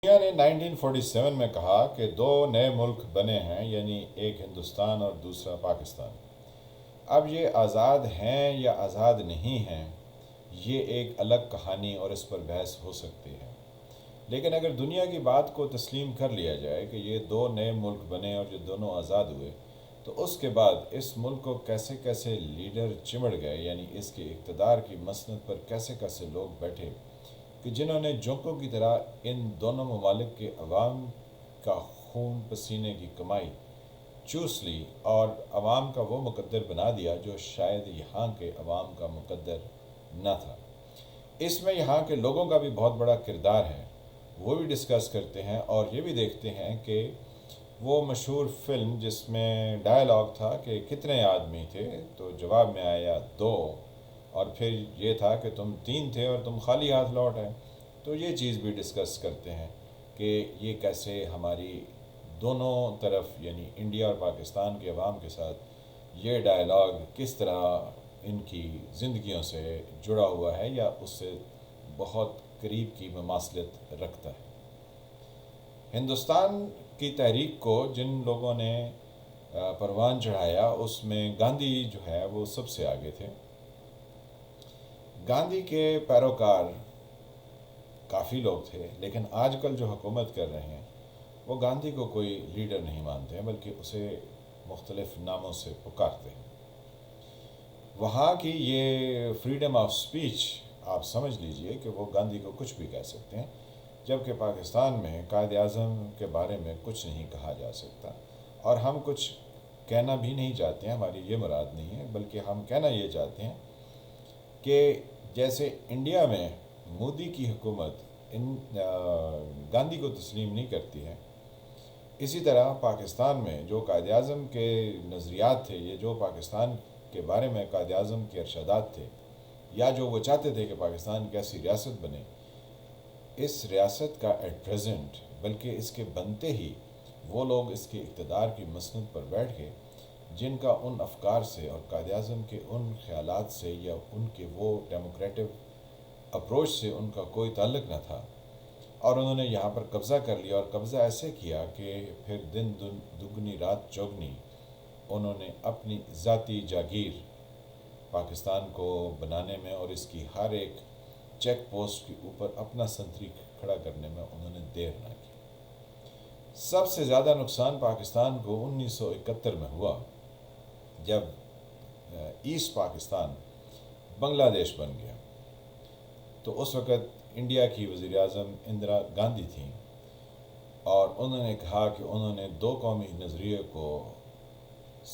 دنیا نے 1947 میں کہا کہ دو نئے ملک بنے ہیں، یعنی ایک ہندوستان اور دوسرا پاکستان۔ اب یہ آزاد ہیں یا آزاد نہیں ہیں، یہ ایک الگ کہانی اور اس پر بحث ہو سکتی ہے۔ لیکن اگر دنیا کی بات کو تسلیم کر لیا جائے کہ یہ دو نئے ملک بنے اور یہ دونوں آزاد ہوئے، تو اس کے بعد اس ملک کو کیسے کیسے لیڈر چمڑ گئے، یعنی اس کے اقتدار کی مسند پر کیسے کیسے لوگ بیٹھے کہ جنہوں نے جونکوں کی طرح ان دونوں ممالک کے عوام کا خون پسینے کی کمائی چوس لی اور عوام کا وہ مقدر بنا دیا جو شاید یہاں کے عوام کا مقدر نہ تھا۔ اس میں یہاں کے لوگوں کا بھی بہت بڑا کردار ہے، وہ بھی ڈسکس کرتے ہیں اور یہ بھی دیکھتے ہیں کہ وہ مشہور فلم جس میں ڈائلاگ تھا کہ کتنے آدمی تھے، تو جواب میں آیا دو، اور پھر یہ تھا کہ تم تین تھے اور تم خالی ہاتھ لوٹ آئے۔ تو یہ چیز بھی ڈسکس کرتے ہیں کہ یہ کیسے ہماری دونوں طرف یعنی انڈیا اور پاکستان کے عوام کے ساتھ یہ ڈائلاگ کس طرح ان کی زندگیوں سے جڑا ہوا ہے یا اس سے بہت قریب کی مماثلت رکھتا ہے۔ ہندوستان کی تحریک کو جن لوگوں نے پروان چڑھایا اس میں گاندھی جو ہے وہ سب سے آگے تھے۔ گاندھی کے پیروکار کافی لوگ تھے، لیکن آج کل جو حکومت کر رہے ہیں وہ گاندھی کو کوئی لیڈر نہیں مانتے ہیں، بلکہ اسے مختلف ناموں سے پکارتے ہیں۔ وہاں کی یہ فریڈم آف سپیچ آپ سمجھ لیجئے کہ وہ گاندھی کو کچھ بھی کہہ سکتے ہیں، جبکہ پاکستان میں قائد اعظم کے بارے میں کچھ نہیں کہا جا سکتا، اور ہم کچھ کہنا بھی نہیں چاہتے ہیں، ہماری یہ مراد نہیں ہے، بلکہ ہم کہنا یہ چاہتے ہیں کہ جیسے انڈیا میں مودی کی حکومت گاندھی کو تسلیم نہیں کرتی ہے، اسی طرح پاکستان میں جو قائد اعظم کے نظریات تھے، یہ جو پاکستان کے بارے میں قائد اعظم کے ارشادات تھے، یا جو وہ چاہتے تھے کہ پاکستان کیسی ریاست بنے، اس ریاست کا ایٹ پریزنٹ بلکہ اس کے بنتے ہی وہ لوگ اس کے اقتدار کی مسند پر بیٹھ گئے جن کا ان افکار سے اور قائد اعظم کے ان خیالات سے یا ان کے وہ ڈیموکریٹک اپروچ سے ان کا کوئی تعلق نہ تھا، اور انہوں نے یہاں پر قبضہ کر لیا، اور قبضہ ایسے کیا کہ پھر دن دگنی رات چوگنی انہوں نے اپنی ذاتی جاگیر پاکستان کو بنانے میں اور اس کی ہر ایک چیک پوسٹ کے اوپر اپنا سنتری کھڑا کرنے میں انہوں نے دیر نہ کی۔ سب سے زیادہ نقصان پاکستان کو 1971 میں ہوا، جب ایسٹ پاکستان بنگلہ دیش بن گیا۔ تو اس وقت انڈیا کی وزیر اعظم اندرا گاندھی تھیں، اور انہوں نے کہا کہ انہوں نے دو قومی نظریے کو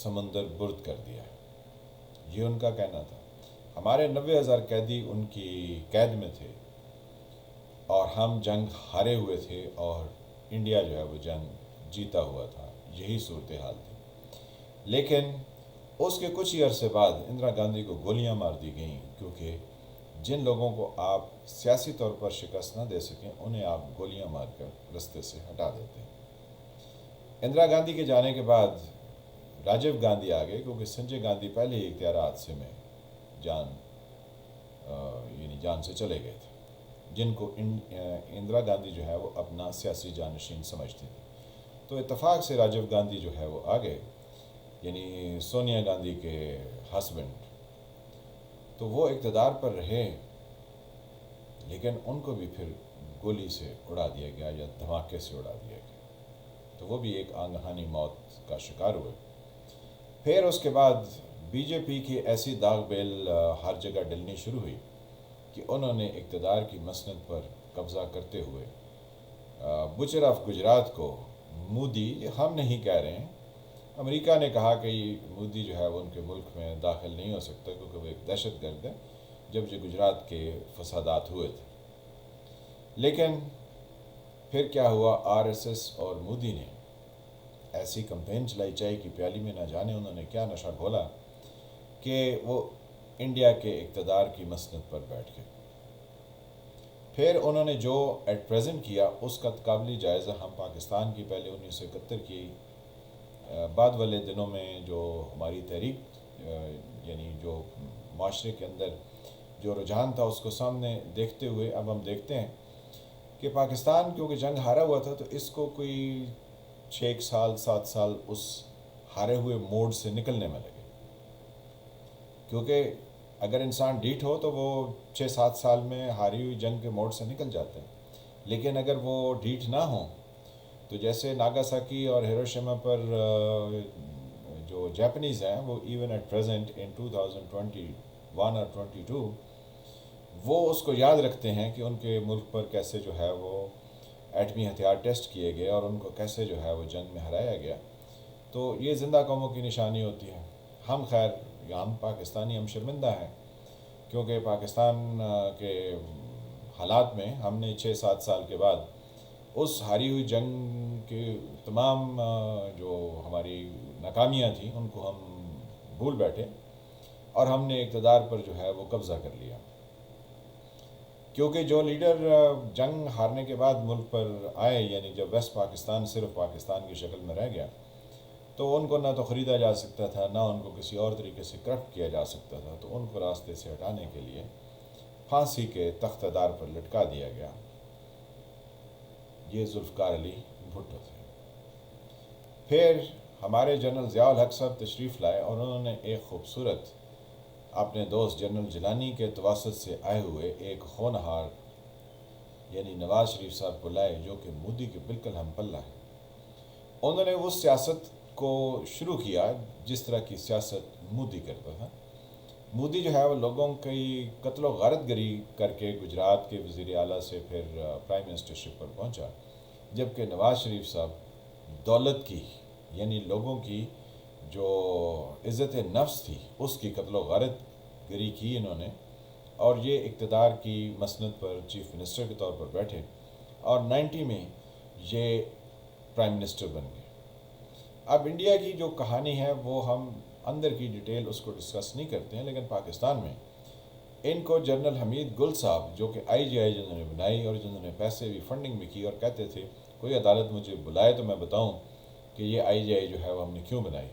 سمندر برد کر دیا، یہ ان کا کہنا تھا۔ ہمارے 90,000 قیدی ان کی قید میں تھے، اور ہم جنگ ہارے ہوئے تھے، اور انڈیا جو ہے وہ جنگ جیتا ہوا تھا، یہی صورتحال تھی۔ لیکن اس کے کچھ ہی عرصے بعد اندرا گاندھی کو گولیاں مار دی گئیں، کیونکہ جن لوگوں کو آپ سیاسی طور پر شکست نہ دے سکیں انہیں آپ گولیاں مار کر رستے سے ہٹا دیتے ہیں۔ اندرا گاندھی کے جانے کے بعد راجیو گاندھی آ گئے، کیونکہ سنجے گاندھی پہلے ہی اختیار حادثے میں جان سے چلے گئے تھے، جن کو اندرا گاندھی جو ہے وہ اپنا سیاسی جانشین سمجھتی تھی۔ تو اتفاق سے راجیو گاندھی جو ہے وہ آ گئے، یعنی سونیا گاندھی کے ہسبینڈ۔ تو وہ اقتدار پر رہے، لیکن ان کو بھی پھر گولی سے اڑا دیا گیا یا دھماکے سے اڑا دیا گیا، تو وہ بھی ایک آنگہانی موت کا شکار ہوئے۔ پھر اس کے بعد بی جے پی کی ایسی داغ بیل ہر جگہ ڈلنی شروع ہوئی کہ انہوں نے اقتدار کی مسند پر قبضہ کرتے ہوئے بچر آف گجرات کو مودی، ہم نہیں کہہ رہے ہیں، امریکہ نے کہا کہ مودی جو ہے وہ ان کے ملک میں داخل نہیں ہو سکتا کیونکہ وہ ایک دہشت گرد ہے، جب یہ گجرات کے فسادات ہوئے تھے۔ لیکن پھر کیا ہوا، آر ایس ایس اور مودی نے ایسی کمپین چلائی، چائے کی پیالی میں نہ جانے انہوں نے کیا نشہ گھولا کہ وہ انڈیا کے اقتدار کی مسند پر بیٹھ گئے۔ پھر انہوں نے جو ایٹ پریزنٹ کیا اس کا قابل جائزہ ہم پاکستان کی پہلے 1971 کی بعد والے دنوں میں جو ہماری تحریک یعنی جو معاشرے کے اندر جو رجحان تھا اس کو سامنے دیکھتے ہوئے اب ہم دیکھتے ہیں کہ پاکستان کیونکہ جنگ ہارا ہوا تھا تو اس کو کوئی 6 سال 7 سال اس ہارے ہوئے موڈ سے نکلنے میں لگے، کیونکہ اگر انسان ڈھیٹ ہو تو وہ 6 7 سال میں ہاری ہوئی جنگ کے موڈ سے نکل جاتے ہیں، لیکن اگر وہ ڈھیٹ نہ ہوں تو جیسے ناگاساکی اور ہیروشیما پر جو جاپنیز ہیں وہ ایون ایٹ پریزنٹ ان 2021 اور 22 وہ اس کو یاد رکھتے ہیں کہ ان کے ملک پر کیسے جو ہے وہ ایٹمی ہتھیار ٹیسٹ کیے گئے اور ان کو کیسے جو ہے وہ جنگ میں ہرایا گیا. تو یہ زندہ قوموں کی نشانی ہوتی ہے. ہم خیر ہم پاکستانی ہم شرمندہ ہیں کیونکہ پاکستان کے حالات میں ہم نے 6 7 سال کے بعد اس ہاری ہوئی جنگ کے تمام جو ہماری ناکامیاں تھیں ان کو ہم بھول بیٹھے اور ہم نے اقتدار پر جو ہے وہ قبضہ کر لیا. کیونکہ جو لیڈر جنگ ہارنے کے بعد ملک پر آئے، یعنی جب ویسٹ پاکستان صرف پاکستان کی شکل میں رہ گیا تو ان کو نہ تو خریدا جا سکتا تھا، نہ ان کو کسی اور طریقے سے کرپٹ کیا جا سکتا تھا، تو ان کو راستے سے ہٹانے کے لیے پھانسی کے تختہ دار پر لٹکا دیا گیا. یہ ذوالفقار علی بھٹو تھے. پھر ہمارے جنرل ضیاء الحق صاحب تشریف لائے اور انہوں نے ایک خوبصورت اپنے دوست جنرل جیلانی کے تواسط سے آئے ہوئے ایک ہونہار یعنی نواز شریف صاحب کو لائے جو کہ مودی کے بالکل ہم پلہ ہیں. انہوں نے اس سیاست کو شروع کیا جس طرح کی سیاست مودی کرتا تھا. مودی جو ہے وہ لوگوں کی قتل و غارت گری کر کے گجرات کے وزیر اعلیٰ سے پھر پرائم منسٹرشپ پر پہنچا، جبکہ نواز شریف صاحب دولت کی یعنی لوگوں کی جو عزت نفس تھی اس کی قتل و غارت گری کی انہوں نے، اور یہ اقتدار کی مسند پر چیف منسٹر کے طور پر بیٹھے اور 90 میں یہ پرائم منسٹر بن گئے. اب انڈیا کی جو کہانی ہے وہ ہم اندر کی ڈیٹیل اس کو ڈسکس نہیں کرتے ہیں، لیکن پاکستان میں ان کو جنرل حمید گل صاحب جو کہ آئی جی آئی جنہوں نے بنائی اور جنہوں نے پیسے بھی فنڈنگ بھی کی اور کہتے تھے کوئی عدالت مجھے بلائے تو میں بتاؤں کہ یہ آئی جی آئی جو ہے وہ ہم نے کیوں بنائی،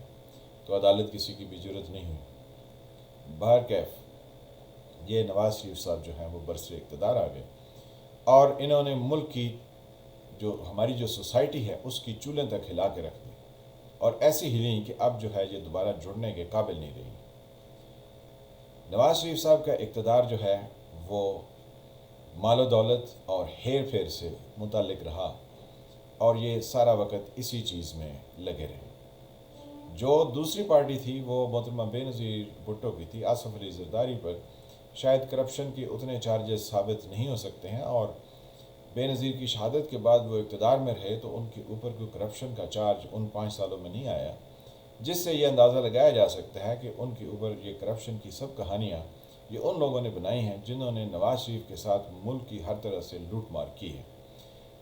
تو عدالت کسی کی بھی ضرورت نہیں ہوئی. بہرکیف یہ نواز شریف صاحب جو ہیں وہ برسر اقتدار آ گئے اور انہوں نے ملک کی جو ہماری جو سوسائٹی ہے اس کی چولیں تک ہلا کے رکھ دی اور ایسی ہلیں کہ اب جو ہے یہ دوبارہ جڑنے کے قابل نہیں رہی. نواز شریف صاحب کا اقتدار جو ہے وہ مال و دولت اور ہیر پھیر سے متعلق رہا اور یہ سارا وقت اسی چیز میں لگے رہے. جو دوسری پارٹی تھی وہ محترمہ بے نظیر بھٹو کی تھی. آصف علی زرداری پر شاید کرپشن کی اتنے چارجز ثابت نہیں ہو سکتے ہیں اور بے نظیر کی شہادت کے بعد وہ اقتدار میں رہے تو ان کے اوپر کوئی کرپشن کا چارج ان 5 سالوں میں نہیں آیا، جس سے یہ اندازہ لگایا جا سکتا ہے کہ ان کے اوپر یہ کرپشن کی سب کہانیاں یہ ان لوگوں نے بنائی ہیں جنہوں نے نواز شریف کے ساتھ ملک کی ہر طرح سے لوٹ مار کی ہے.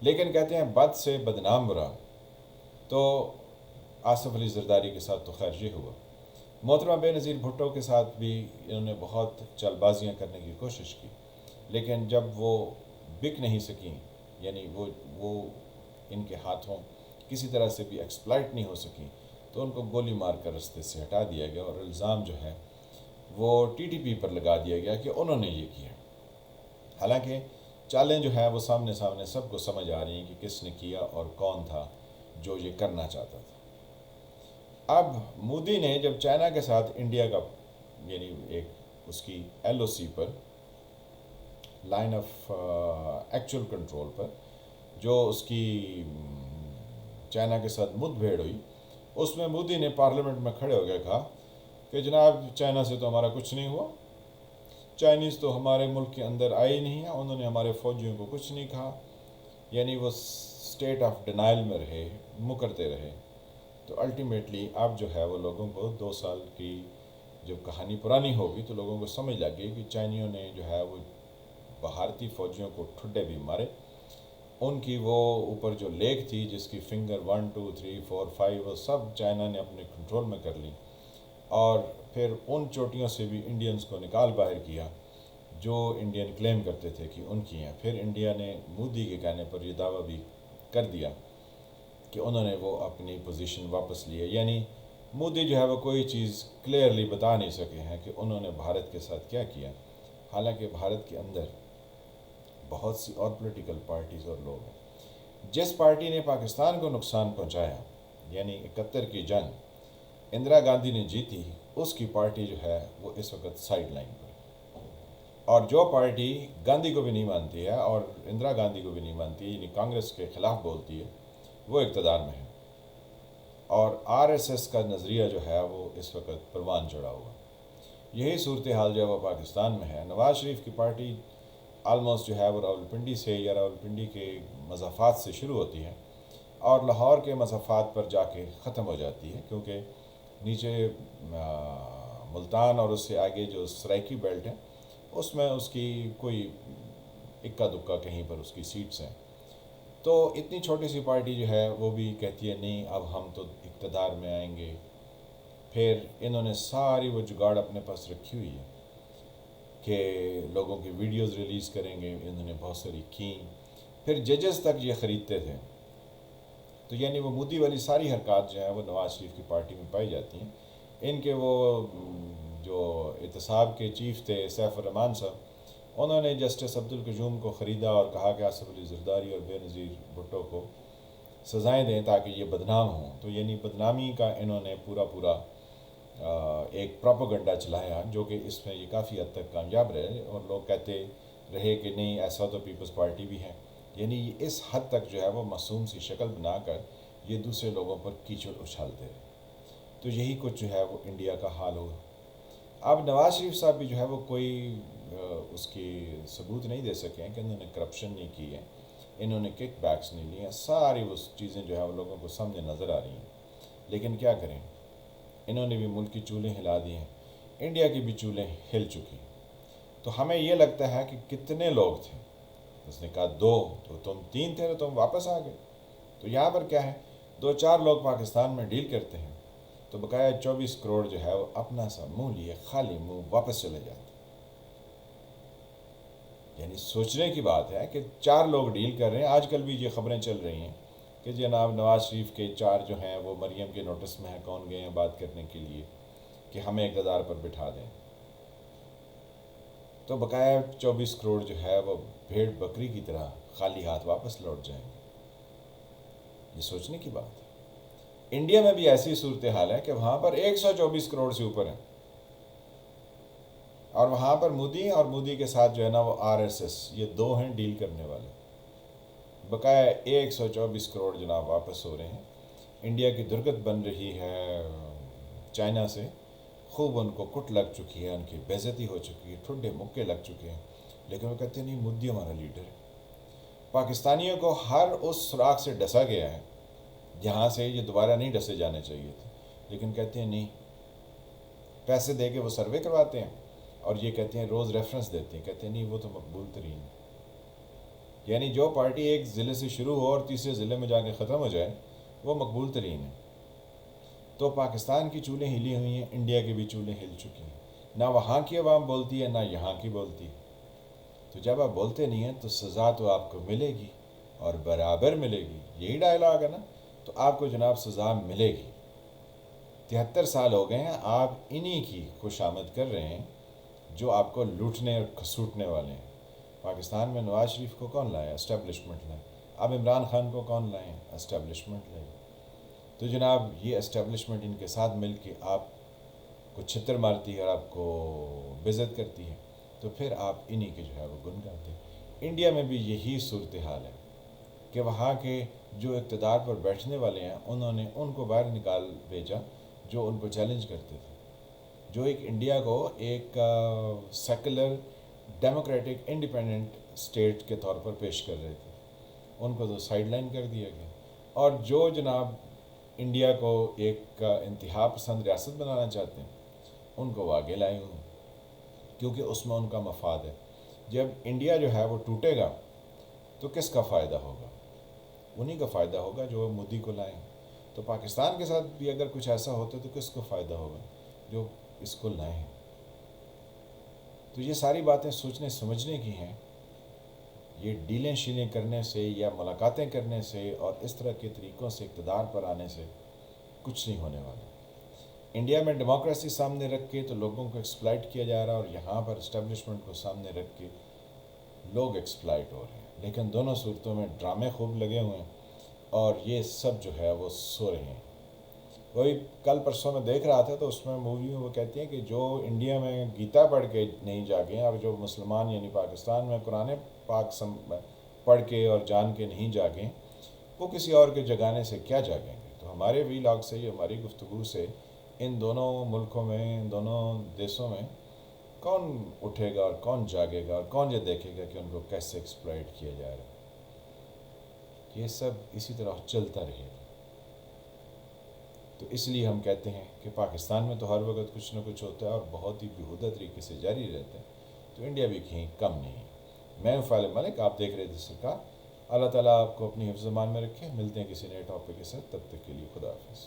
لیکن کہتے ہیں بد سے بدنام برا، تو آصف علی زرداری کے ساتھ تو خیر یہ ہوا. محترمہ بے نظیر بھٹو کے ساتھ بھی انہوں نے بہت چال بازیاں کرنے کی کوشش کی، لیکن جب وہ بک نہیں سکیں یعنی وہ ان کے ہاتھوں کسی طرح سے بھی ایکسپلائٹ نہیں ہو سکیں تو ان کو گولی مار کر رستے سے ہٹا دیا گیا اور الزام جو ہے وہ ٹی ٹی پی پر لگا دیا گیا کہ انہوں نے یہ کیا. حالانکہ چالیں جو ہے وہ سامنے سب کو سمجھ آ رہی ہیں کہ کس نے کیا اور کون تھا جو یہ کرنا چاہتا تھا. اب مودی نے جب چائنا کے ساتھ انڈیا کا یعنی ایک اس کی ایل او سی پر لائن آف ایکچول کنٹرول پر جو اس کی چائنا کے ساتھ مد بھیڑ ہوئی، اس میں مودی نے پارلیمنٹ میں کھڑے ہو گیا کہا کہ جناب چائنا سے تو ہمارا کچھ نہیں ہوا، چائنیز تو ہمارے ملک کے اندر آئے ہی نہیں ہیں، انہوں نے ہمارے فوجیوں کو کچھ نہیں کہا. یعنی وہ اسٹیٹ آف ڈینائل میں رہے، مکرتے رہے. تو الٹیمیٹلی اب جو ہے وہ لوگوں کو 2 سال کی جب کہانی پرانی ہوگی تو لوگوں کو سمجھ لگ گئی کہ چائنیوں نے جو ہے وہ بھارتی فوجیوں کو ٹھڈے بھی مارے. ان کی وہ اوپر جو لیک تھی جس کی فنگر 1 2 3 4 5 وہ سب چائنا نے اپنے کنٹرول میں کر لی اور پھر ان چوٹیوں سے بھی انڈینز کو نکال باہر کیا جو انڈین کلیم کرتے تھے کہ ان کی ہیں. پھر انڈیا نے مودی کے کہنے پر یہ دعویٰ بھی کر دیا کہ انہوں نے وہ اپنی پوزیشن واپس لی ہے. یعنی مودی جو ہے وہ کوئی چیز کلیئرلی بتا نہیں سکے ہیں کہ انہوں نے بھارت کے ساتھ کیا کیا، حالانکہ بھارت کے اندر بہت سی اور پولیٹیکل پارٹیز اور لوگ ہیں. جس پارٹی نے پاکستان کو نقصان پہنچایا، یعنی 71 کی جنگ اندرا گاندھی نے جیتی، اس کی پارٹی جو ہے وہ اس وقت سائیڈ لائن پر ہے. اور جو پارٹی گاندھی کو بھی نہیں مانتی ہے اور اندرا گاندھی کو بھی نہیں مانتی ہے، یعنی کانگریس کے خلاف بولتی ہے، وہ اقتدار میں ہے. اور آر ایس ایس کا نظریہ جو ہے وہ اس وقت پروان چڑھا ہوا. یہی صورتحال جو ہے وہ پاکستان میں ہے. نواز شریف کی پارٹی آلموسٹ جو ہے وہ راولپنڈی سے یا راولپنڈی کے مضافات سے شروع ہوتی ہے اور لاہور کے مضافات پر جا کے ختم ہو جاتی ہے، کیونکہ نیچے ملتان اور اس سے آگے جو سرائکی بیلٹ ہے اس میں اس کی کوئی اکا دکا کہیں پر اس کی سیٹس ہیں. تو اتنی چھوٹی سی پارٹی جو ہے وہ بھی کہتی ہے نہیں اب ہم تو اقتدار میں آئیں گے. پھر انہوں نے ساری وہ جگاڑ اپنے پاس رکھی ہوئی ہے کہ لوگوں کی ویڈیوز ریلیز کریں گے، انہوں نے بہت ساری کیں. پھر ججز تک یہ خریدتے تھے. تو یعنی وہ مودی والی ساری حرکات جو ہیں وہ نواز شریف کی پارٹی میں پائی جاتی ہیں. ان کے وہ جو احتساب کے چیف تھے سیف الرحمان صاحب، انہوں نے جسٹس عبدالقیوم کو خریدا اور کہا کہ آصف علی زرداری اور بے نظیر بھٹو کو سزائیں دیں تاکہ یہ بدنام ہوں. تو یعنی بدنامی کا انہوں نے پورا ایک پروپیگنڈا چلایا جو کہ اس میں یہ کافی حد تک کامیاب رہے، اور لوگ کہتے رہے کہ نہیں ایسا تو پیپلز پارٹی بھی ہے. یعنی اس حد تک جو ہے وہ معصوم سی شکل بنا کر یہ دوسرے لوگوں پر کیچڑ اچھالتے رہے. تو یہی کچھ جو ہے وہ انڈیا کا حال ہوا. اب نواز شریف صاحب بھی جو ہے وہ کوئی اس کی ثبوت نہیں دے سکے ہیں کہ انہوں نے کرپشن نہیں کی ہے، انہوں نے کک بیکس نہیں لیے ہیں. ساری وہ چیزیں جو ہے وہ لوگوں کو سامنے نظر آ رہی ہیں. لیکن کیا کریں، انہوں نے بھی ملک کی چولیں ہلا دی ہیں، انڈیا کی بھی چولیں ہل چکی. تو ہمیں یہ لگتا ہے کہ کتنے لوگ تھے. اس نے کہا 2، تو تم 3 تھے تو تم واپس آ گئے. تو یہاں پر کیا ہے، 2-4 لوگ پاکستان میں ڈیل کرتے ہیں تو بقایا 24 کروڑ جو ہے وہ اپنا سا منہ لیے خالی منہ واپس چلے جاتے. یعنی سوچنے کی بات ہے کہ 4 لوگ ڈیل کر رہے ہیں. آج کل بھی یہ خبریں چل رہی ہیں کہ جناب نواز شریف کے 4 جو ہیں وہ مریم کے نوٹس میں ہیں، کون گئے ہیں بات کرنے کے لیے کہ ہمیں اقتدار پر بٹھا دیں. تو بقایا 24 کروڑ جو ہے وہ بھیڑ بکری کی طرح خالی ہاتھ واپس لوٹ جائیں گے. یہ سوچنے کی بات ہے. انڈیا میں بھی ایسی صورتحال ہے کہ وہاں پر 124 کروڑ سے اوپر ہیں، اور وہاں پر مودی اور مودی کے ساتھ جو ہے نا وہ آر ایس ایس، یہ 2 ہیں ڈیل کرنے والے. بقایا 124 کروڑ جناب واپس ہو رہے ہیں. انڈیا کی درگت بن رہی ہے چائنا سے. خوب ان کو کٹ لگ چکی ہے، ان کی بے عزتی ہو چکی ہے، ٹھڈے مکے لگ چکے ہیں. لیکن وہ کہتے ہیں نہیں مودی ہمارا لیڈر ہے. پاکستانیوں کو ہر اس سوراخ سے ڈسا گیا ہے جہاں سے یہ دوبارہ نہیں ڈسے جانے چاہیے تھے. لیکن کہتے ہیں نہیں، پیسے دے کے وہ سروے کرواتے ہیں اور یہ کہتے ہیں روز ریفرنس دیتے ہیں، کہتے ہیں نہیں وہ تو مقبول ترین ہے. یعنی جو پارٹی ایک ضلع سے شروع ہو اور تیسرے ضلع میں جا کے ختم ہو جائے وہ مقبول ترین ہے. تو پاکستان کی چولیں ہلی ہوئی ہیں، انڈیا کی بھی چولیں ہل چکی ہیں. نہ وہاں کی عوام بولتی ہے نہ یہاں کی بولتی ہے. تو جب آپ بولتے نہیں ہیں تو سزا تو آپ کو ملے گی اور برابر ملے گی. یہی ڈائلاگ ہے نا. تو آپ کو جناب سزا ملے گی. 73 سال ہو گئے ہیں آپ انہی کی خوش آمد کر رہے ہیں جو آپ کو لوٹنے اور کھسوٹنے والے ہیں. پاکستان میں نواز شریف کو کون لایا؟ اسٹیبلشمنٹ لائے. اب عمران خان کو کون لائے؟ اسٹیبلشمنٹ لائے. تو جناب یہ اسٹیبلشمنٹ ان کے ساتھ مل کے آپ کو چھتر مارتی ہے اور آپ کو بے عزت کرتی ہے. تو پھر آپ انہی کے جو ہے وہ گن گاتے ہیں. انڈیا میں بھی یہی صورتحال ہے کہ وہاں کے جو اقتدار پر بیٹھنے والے ہیں انہوں نے ان کو باہر نکال بھیجا جو ان کو چیلنج کرتے تھے، جو ایک انڈیا کو ایک سیکولر ڈیموکریٹک انڈیپینڈنٹ اسٹیٹ کے طور پر پیش کر رہے تھے. ان کو تو سائیڈ لائن کر دیا گیا. اور جو جناب انڈیا کو ایک انتہا پسند ریاست بنانا چاہتے ہیں ان کو وہ آگے لائے ہوئے ہیں، کیونکہ اس میں ان کا مفاد ہے. جب انڈیا جو ہے وہ ٹوٹے گا تو کس کا فائدہ ہوگا؟ انہی کا فائدہ ہوگا جو مودی کو لائیں. تو پاکستان کے ساتھ بھی اگر کچھ ایسا ہوتا تو کس کو فائدہ ہوگا؟ جو اس کو لائے ہیں. تو یہ ساری باتیں سوچنے سمجھنے کی ہیں. یہ ڈیلیں شیلیں کرنے سے یا ملاقاتیں کرنے سے اور اس طرح کے طریقوں سے اقتدار پر آنے سے کچھ نہیں ہونے والا. انڈیا میں ڈیموکریسی سامنے رکھ کے تو لوگوں کو ایکسپلائٹ کیا جا رہا ہے، اور یہاں پر اسٹیبلشمنٹ کو سامنے رکھ کے لوگ ایکسپلائٹ ہو رہے ہیں، لیکن دونوں صورتوں میں ڈرامے خوب لگے ہوئے ہیں اور یہ سب جو ہے وہ سو رہے ہیں۔ وہی کل پرسوں میں دیکھ رہا تھا تو اس میں مووی میں وہ کہتی ہیں کہ جو انڈیا میں گیتا پڑھ کے نہیں جاگیں اور جو مسلمان یعنی پاکستان میں قرآن پاک پڑھ کے اور جان کے نہیں جاگیں، وہ کسی اور کے جگانے سے کیا جاگیں گے۔ تو ہمارے ویلاگ سے، یہ ہماری گفتگو سے، ان دونوں ملکوں میں، ان دونوں دیسوں میں کون اٹھے گا اور کون جاگے گا اور کون یہ دیکھے گا کہ ان کو کیسے ایکسپلائٹ کیا جا رہا ہے؟ یہ سب اسی طرح چلتا رہے گا۔ تو اس لیے ہم کہتے ہیں کہ پاکستان میں تو ہر وقت کچھ نہ کچھ ہوتا ہے اور بہت ہی بیہودہ طریقے سے جاری رہتا ہے، تو انڈیا بھی کہیں کم نہیں ہے۔ میں فالد ملک، آپ دیکھ رہے تھے سرکار۔ اللہ تعالیٰ آپ کو اپنی حفظ امان میں رکھے۔ ملتے ہیں کسی نئے ٹاپک کے ساتھ، تب تک کے لیے خدا حافظ۔